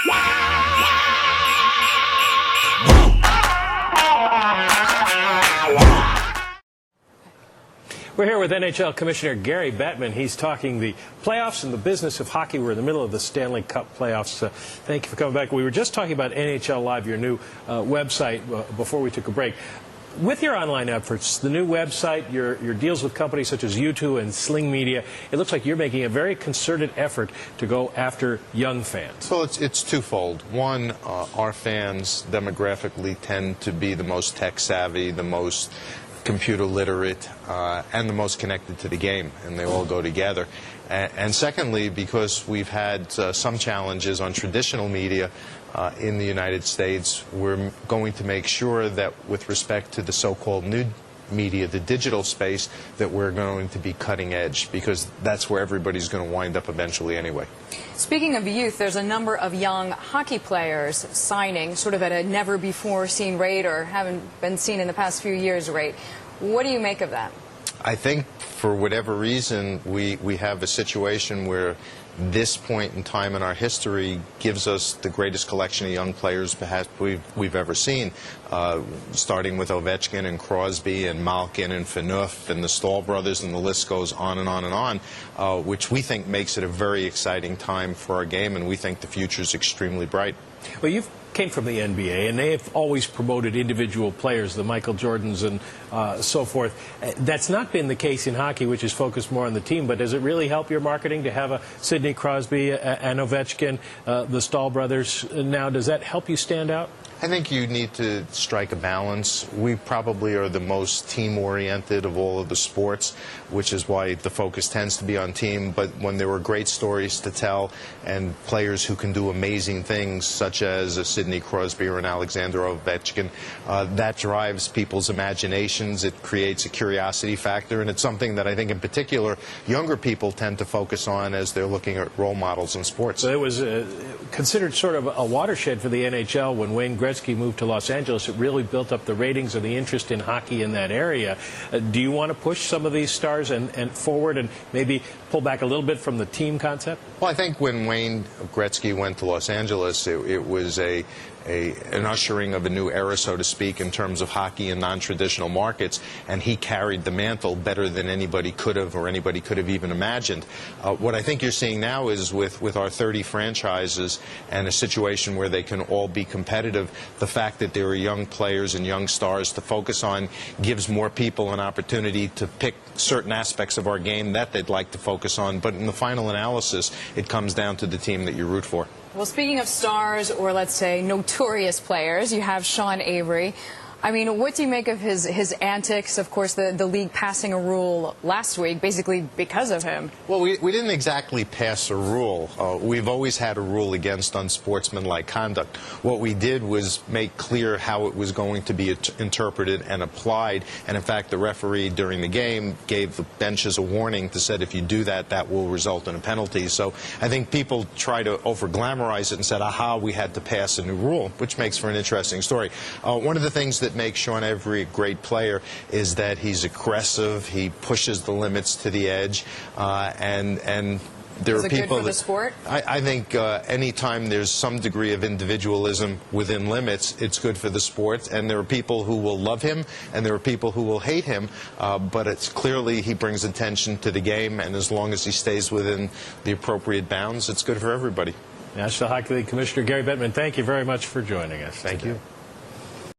We're here with NHL Commissioner Gary Bettman. He's talking the playoffs and the business of hockey. We're in the middle of the Stanley Cup playoffs. Thank you for coming back. We were just talking about NHL Live, your new website, before we took a break. With your online efforts, the new website, your deals with companies such as U2 and Sling Media, it looks like you're making a very concerted effort to go after young fans. Well, it's twofold. One, our fans demographically tend to be the most tech-savvy, the most computer literate, and the most connected to the game, and they all go together. And secondly, because we've had some challenges on traditional media in the United States, we're going to make sure that with respect to the so-called new media, the digital space, that we're going to be cutting edge, because that's where everybody's going to wind up eventually anyway. Speaking of youth, there's a number of young hockey players signing sort of at a never-before-seen rate, or haven't been seen in the past few years rate. What do you make of that? I think for whatever reason, we have a situation where this point in time in our history gives us the greatest collection of young players perhaps we've ever seen, starting with Ovechkin and Crosby and Malkin and Phaneuf and the Stahl brothers, and the list goes on and on and on, which we think makes it a very exciting time for our game, and we think the future is extremely bright. Well, you came from the NBA, and they have always promoted individual players, the Michael Jordans and so forth. That's not been the case in hockey, which is focused more on the team. But does it really help your marketing to have a Sidney Crosby and Ovechkin, the Stahl brothers? Now, does that help you stand out? I think you need to strike a balance. We probably are the most team-oriented of all of the sports, which is why the focus tends to be on team. But when there are great stories to tell and players who can do amazing things, such as a Sidney Crosby or an Alexander Ovechkin, that drives people's imaginations. It creates a curiosity factor, and it's something that I think in particular younger people tend to focus on as they're looking at role models in sports. So it was considered sort of a watershed for the NHL when Wayne Gretzky moved to Los Angeles. It really built up the ratings and the interest in hockey in that area. Do you want to push some of these stars and forward and maybe pull back a little bit from the team concept? Well, I think when Wayne Gretzky went to Los Angeles, it was an ushering of a new era, so to speak, in terms of hockey in non-traditional markets, and he carried the mantle better than anybody could have, or anybody could have even imagined. What I think you're seeing now is with our 30 franchises and a situation where they can all be competitive, the fact that there are young players and young stars to focus on gives more people an opportunity to pick certain aspects of our game that they'd like to focus on. But in the final analysis, it comes down to the team that you root for. Well, speaking of stars, or let's say notorious players, you have Sean Avery. I mean, what do you make of his antics? Of course, the league passing a rule last week, basically because of him. Well, we didn't exactly pass a rule. We've always had a rule against unsportsmanlike conduct. What we did was make clear how it was going to be interpreted and applied. And in fact, the referee during the game gave the benches a warning to said if you do that, that will result in a penalty. So I think people try to over-glamorize it and said, aha, we had to pass a new rule, which makes for an interesting story. One of the things that makes Sean Avery a great player is that he's aggressive, he pushes the limits to the edge, and there are people. Is it good for the sport? I think anytime there's some degree of individualism within limits, it's good for the sport. And there are people who will love him, and there are people who will hate him. But it's clearly he brings attention to the game, and as long as he stays within the appropriate bounds, it's good for everybody. National Hockey League Commissioner Gary Bettman, thank you very much for joining us. Thank you.